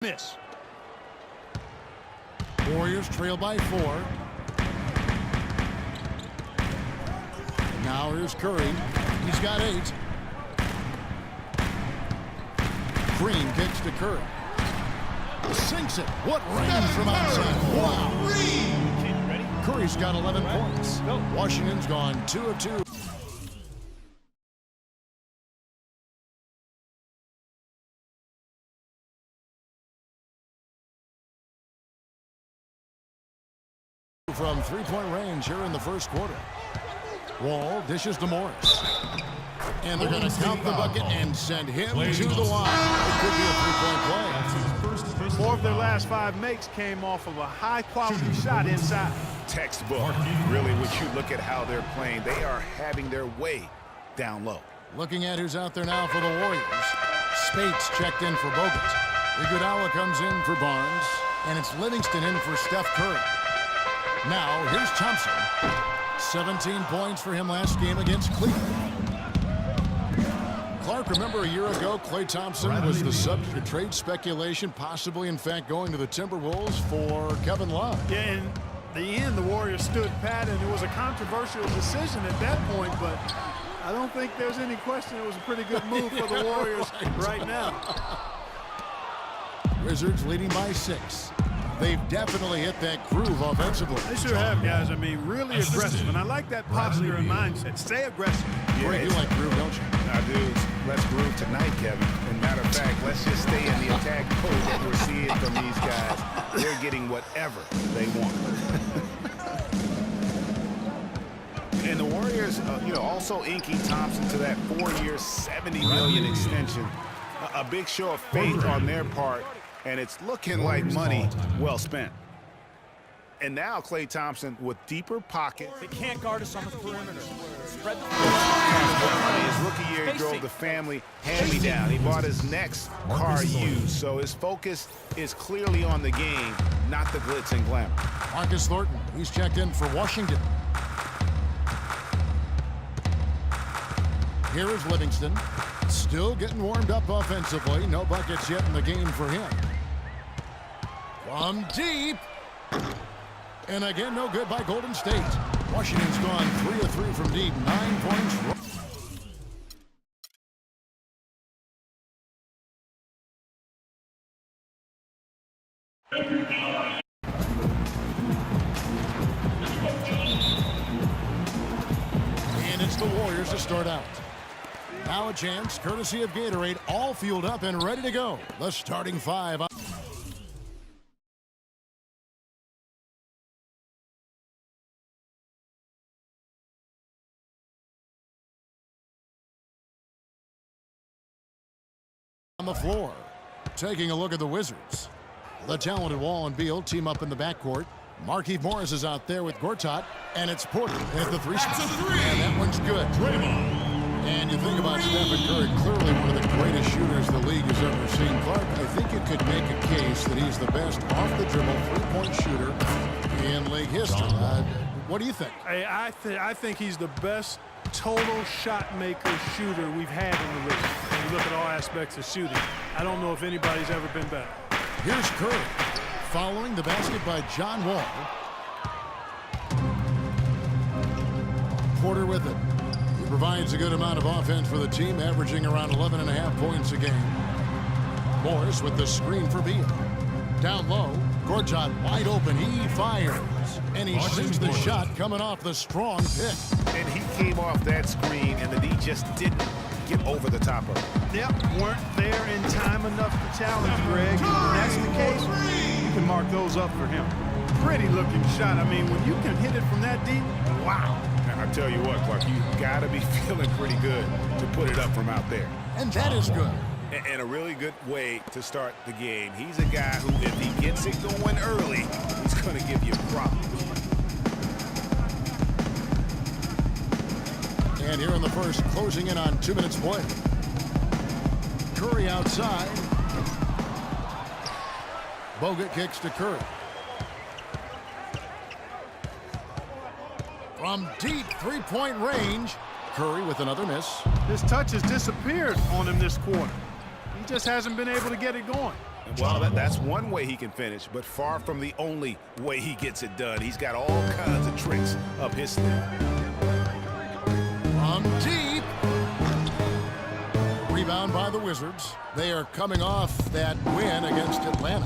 Miss. Warriors trail by 4. Now here's Curry. He's got 8. Green kicks to Curry. Sinks it. What range from outside. Wow. Curry's got 11 points. Washington's gone 2 of 2. From three-point range here in the first quarter. Wall dishes to Morris. And they're going to count the bucket and send him to the line. It could be a three-point play. 4 of their last 5 makes came off of a high-quality shot inside. Textbook. Really, when you look at how they're playing, they are having their way down low. Looking at who's out there now for the Warriors. Spates checked in for Bogut. Iguodala comes in for Barnes. And it's Livingston in for Steph Curry. Now, here's Thompson. 17 points for him last game against Cleveland. Clark, remember a year ago, Klay Thompson was the subject of trade speculation, possibly, in fact, going to the Timberwolves for Kevin Love. Yeah, in the end, the Warriors stood pat, and it was a controversial decision at that point, but I don't think there's any question it was a pretty good move for the Warriors right now. Wizards leading by 6. They've definitely hit that groove offensively. They sure have, guys. I mean, really aggressive. And I like that posture and mindset. Stay aggressive. Yeah, you like groove, don't you? I do. Let's groove tonight, Kevin. And matter of fact, let's just stay in the attack mode that we're seeing from these guys. They're getting whatever they want. And the Warriors, also inking Thompson to that 4-year, $70 million extension. A big show of faith on their part. And it's looking like money well spent. And now Klay Thompson with deeper pocket. They can't guard us on the perimeter. Spread the His rookie year, he drove the family hand-me-down. He bought his next car used, so his focus is clearly on the game, not the glitz and glamour. Marcus Thornton, he's checked in for Washington. Here is Livingston. Still getting warmed up offensively. No buckets yet in the game for him. From deep. And again, no good by Golden State. Washington's gone 3 of 3 from deep. 9 points. And it's the Warriors to start out. Now a chance, courtesy of Gatorade, all fueled up and ready to go. The starting 5. On the floor. Taking a look at the Wizards. The talented Wall and Beal team up in the backcourt. Markieff Morris is out there with Gortat, and it's Porter at the 3 spot. And that one's good. And you think about Stephen Curry, clearly one of the greatest shooters the league has ever seen. Clark, I think you could make a case that he's the best off-the-dribble three-point shooter in league history. What do you think? I think he's the best total shot maker shooter we've had in the league. When you look at all aspects of shooting, I don't know if anybody's ever been better. Here's Curry, following the basket by John Wall. Porter with it. He provides a good amount of offense for the team, averaging around 11.5 points a game. Morris with the screen for Beal. Down low, Gortat wide open. He fires. And he sinks the shot coming off the strong pick. And he came off that screen, and the D just didn't get over the top of it. Yep, weren't there in time enough to challenge Greg. When that's the case, you can mark those up for him. Pretty looking shot. I mean, when you can hit it from that deep, wow. I tell you what, Clark, you got to be feeling pretty good to put it up from out there. And that is good. And a really good way to start the game. He's a guy who, if he gets it going early, he's going to give you problems. And here in the first, closing in on 2 minutes play. Curry outside. Bogut kicks to Curry. From deep three-point range, Curry with another miss. His touch has disappeared on him this quarter. He just hasn't been able to get it going. Well, that's one way he can finish, but far from the only way he gets it done. He's got all kinds of tricks up his sleeve. From deep. Rebound by the Wizards. They are coming off that win against Atlanta.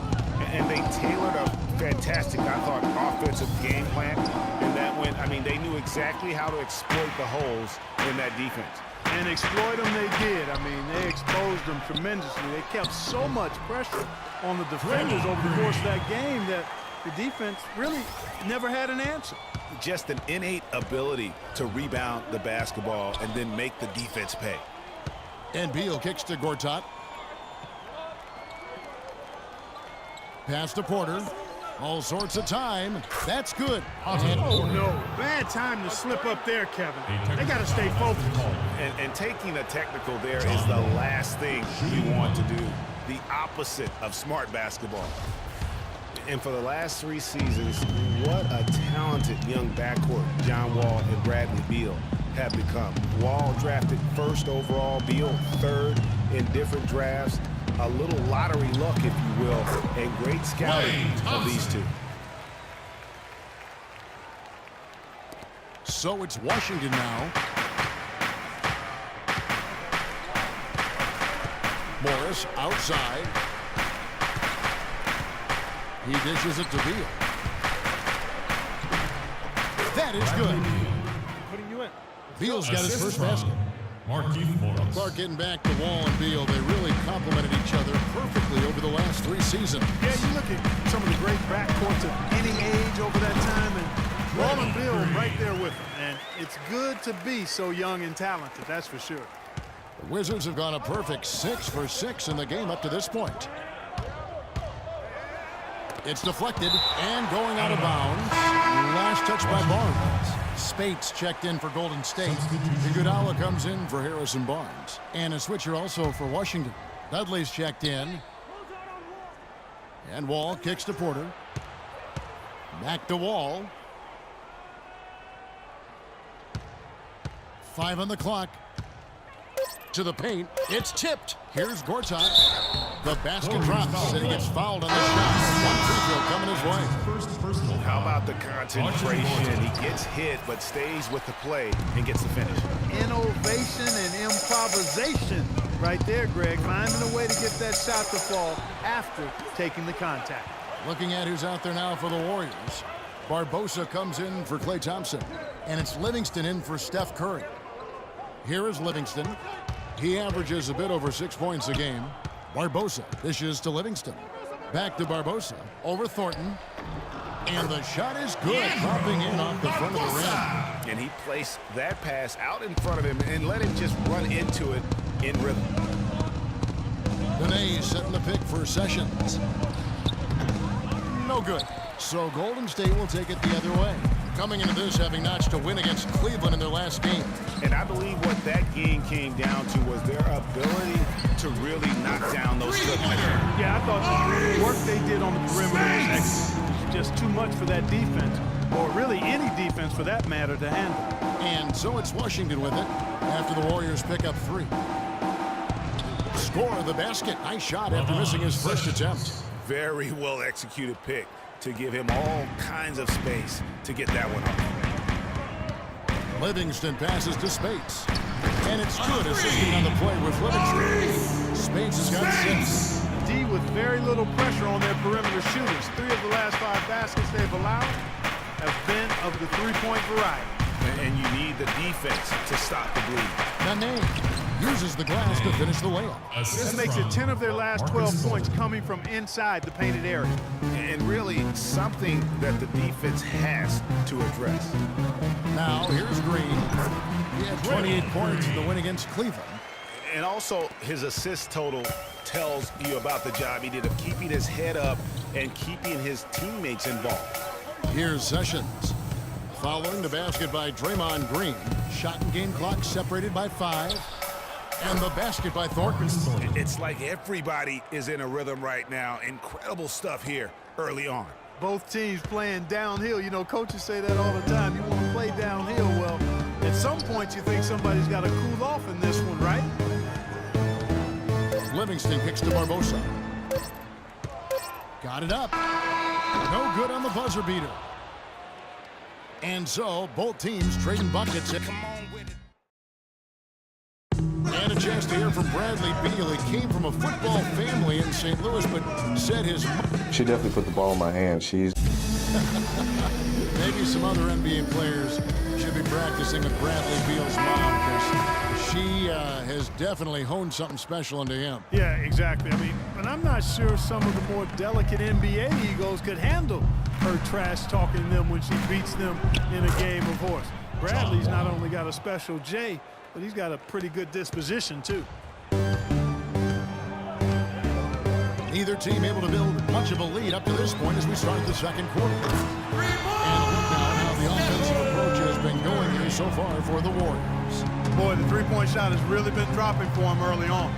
And they tailored a fantastic, I thought, offensive game plan in that win. I mean, they knew exactly how to exploit the holes in that defense. And exploit them they did. I mean, they exposed them tremendously. They kept so much pressure on the defenders over the course of that game that the defense really never had an answer. Just an innate ability to rebound the basketball and then make the defense pay. And Beal kicks to Gortat. Pass to Porter. All sorts of time. That's good. Oh, no. Bad time to slip up there, Kevin. They got to stay focused. And taking a technical there is the last thing you want to do. The opposite of smart basketball. And for the last 3 seasons, what a talented young backcourt John Wall and Bradley Beal have become. Wall drafted 1st overall, Beal 3rd in different drafts. A little lottery luck, if you will, and great scouting of these two. So it's Washington now. Morris outside. He dishes it to Beal. That is good. Putting you in. Beal's got his first basket. Clark getting back to Wall and Beal. They really complemented each other perfectly over the last 3 seasons. Yeah, you look at some of the great backcourts of any age over that time, and Wall and Beal right there with them. And it's good to be so young and talented, that's for sure. The Wizards have gone a perfect 6 for 6 in the game up to this point. It's deflected and going out of bounds. Last touch by Barnes. Spates checked in for Golden State. Iguodala comes in for Harrison Barnes. And a switcher also for Washington. Dudley's checked in. And Wall kicks to Porter. Back to Wall. 5 on the clock. To the paint. It's tipped. Here's Gortat. The basket drops and he gets fouled on the shot. One free throw coming his way. How about the concentration? He gets hit but stays with the play and gets the finish. Innovation and improvisation right there, Greg. Finding a way to get that shot to fall after taking the contact. Looking at who's out there now for the Warriors. Barbosa comes in for Klay Thompson. And it's Livingston in for Steph Curry. Here is Livingston. He averages a bit over 6 points a game. Barbosa dishes to Livingston. Back to Barbosa. Over Thornton. And the shot is good. Dropping in off the front of the rim. And he placed that pass out in front of him and let him just run into it in rhythm. Benet setting the pick for Sessions. No good. So Golden State will take it the other way. Coming into this having notched a win against Cleveland in their last game. And I believe what that game came down to was their ability to really knock down those footmen. Yeah, I thought the work they did on the perimeter was excellent. Just too much for that defense, or really any defense for that matter, to handle. And so it's Washington with it after the Warriors pick up 3. Score the basket. Nice shot after missing his first attempt. Very well executed pick to give him all kinds of space to get that one off. Livingston passes to Spates. And it's good assisting on the play with Livingston. Spates has got 6. D with very little pressure on their perimeter shooters. 3 of the last 5 baskets they've allowed have been of the 3-point variety. And you need the defense to stop the bleed. Nene uses the glass to finish the layup. This makes it 10 of their last 12 points coming from inside the painted area. And really something that the defense has to address. Now here's Green. He had 28 points in the win against Cleveland. And also his assist total tells you about the job he did of keeping his head up and keeping his teammates involved. Here's Sessions. Following the basket by Draymond Green. Shot and game clock separated by 5. And the basket by Thornton. It's like everybody is in a rhythm right now. Incredible stuff here early on. Both teams playing downhill. You know, coaches say that all the time. You want to play downhill. Well, at some point you think somebody's got to cool off in this one, right? Livingston kicks to Barbosa. Got it up. No good on the buzzer beater. And so, both teams trading buckets. And a chance to hear from Bradley Beal. He came from a football family in St. Louis, but said his... She definitely put the ball in my hand. She's... Maybe some other NBA players should be practicing with Bradley Beal's mom, because she has definitely honed something special into him. Yeah, exactly. I mean, but I'm not sure some of the more delicate NBA egos could handle her trash talking to them when she beats them in a game of horse. Bradley's not only got a special J, but he's got a pretty good disposition, too. Neither team able to build much of a lead up to this point as we start the second quarter. And look now how the offensive approach has been going here so far for the Warriors. Boy, the three-point shot has really been dropping for him early on.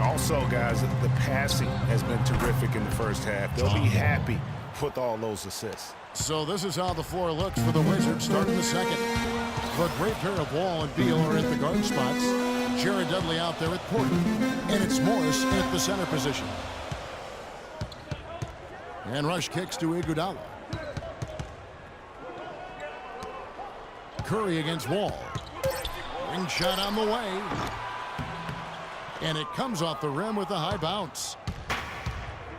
Also, guys, the passing has been terrific in the first half. They'll be happy with all those assists. So this is how the floor looks for the Wizards starting the second. The great pair of Wall and Beal are at the guard spots. Jared Dudley out there at Porter. And it's Morris at the center position. And rush kicks to Iguodala. Curry against Wall. Ring shot on the way. And it comes off the rim with a high bounce.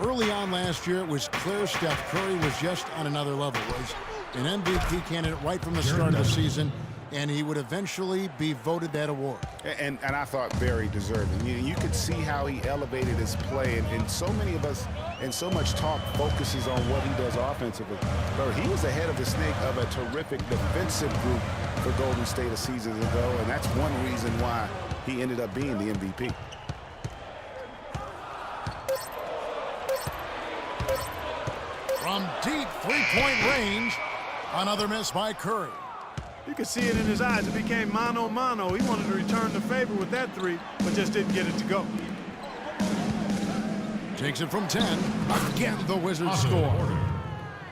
Early on last year, it was clear Steph Curry was just on another level. Was an MVP candidate right from the start of the season, and he would eventually be voted that award. And I thought very deserving. You could see how he elevated his play, and so many of us, and so much talk focuses on what he does offensively. But he was ahead of the snake of a terrific defensive group for Golden State a season ago, and that's one reason why he ended up being the MVP. From deep three-point range, another miss by Curry. You could see it in his eyes. It became mano-mano. He wanted to return the favor with that three, but just didn't get it to go. Takes it from 10. Again, the Wizards score.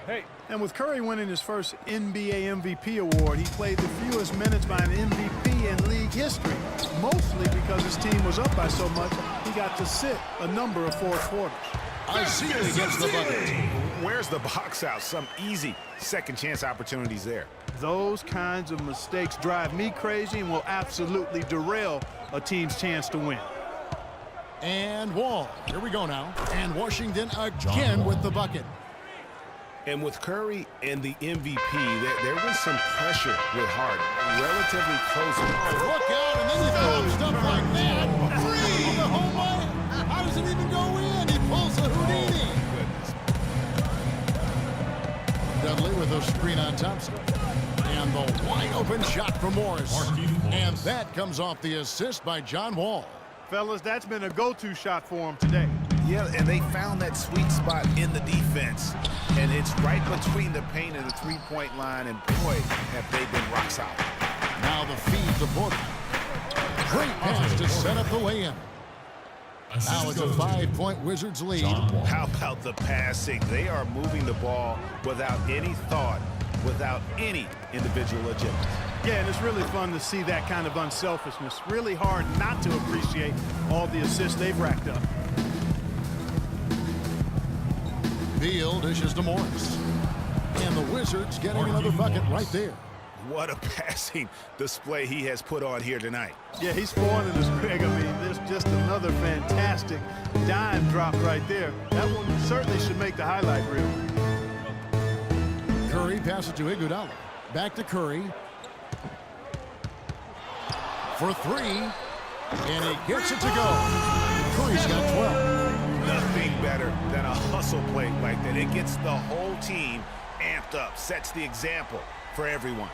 Hey, and with Curry winning his first NBA MVP award, he played the fewest minutes by an MVP in league history, mostly because his team was up by so much, he got to sit a number of fourth quarters. Isaiah gets the bucket. Where's the box out? Some easy second chance opportunities there. Those kinds of mistakes drive me crazy and will absolutely derail a team's chance to win. And Wall. Here we go now. And Washington again with the bucket. And with Curry and the MVP, there was some pressure with Harden. Relatively close. Look out, and then you throw stuff like that. Three! The home run. How does it even go in? He pulls a Houdini. Dudley with a screen on Thompson. And the wide open shot from Morris. And that comes off the assist by John Wall. Fellas, that's been a go-to shot for him today. Yeah, and they found that sweet spot in the defense. And it's right between the paint and the three-point line. And boy, have they been rock solid. Now the feed to Porter. Great pass to set up the lay-in. Now it's a 5-point Wizards lead. How about the passing? They are moving the ball without any thought, without any individual agenda. Yeah, and it's really fun to see that kind of unselfishness. Really hard not to appreciate all the assists they've racked up. Beal dishes to Morris. And the Wizards getting another bucket right there. What a passing display he has put on here tonight. Yeah, he's spoiling us, Greg. I mean, there's just another fantastic dime drop right there. That one certainly should make the highlight reel. Curry passes to Iguodala. Back to Curry. For three. And he gets it to go. Curry's got 12. Nothing better than a hustle play like that. It gets the whole team amped up, sets the example for everyone.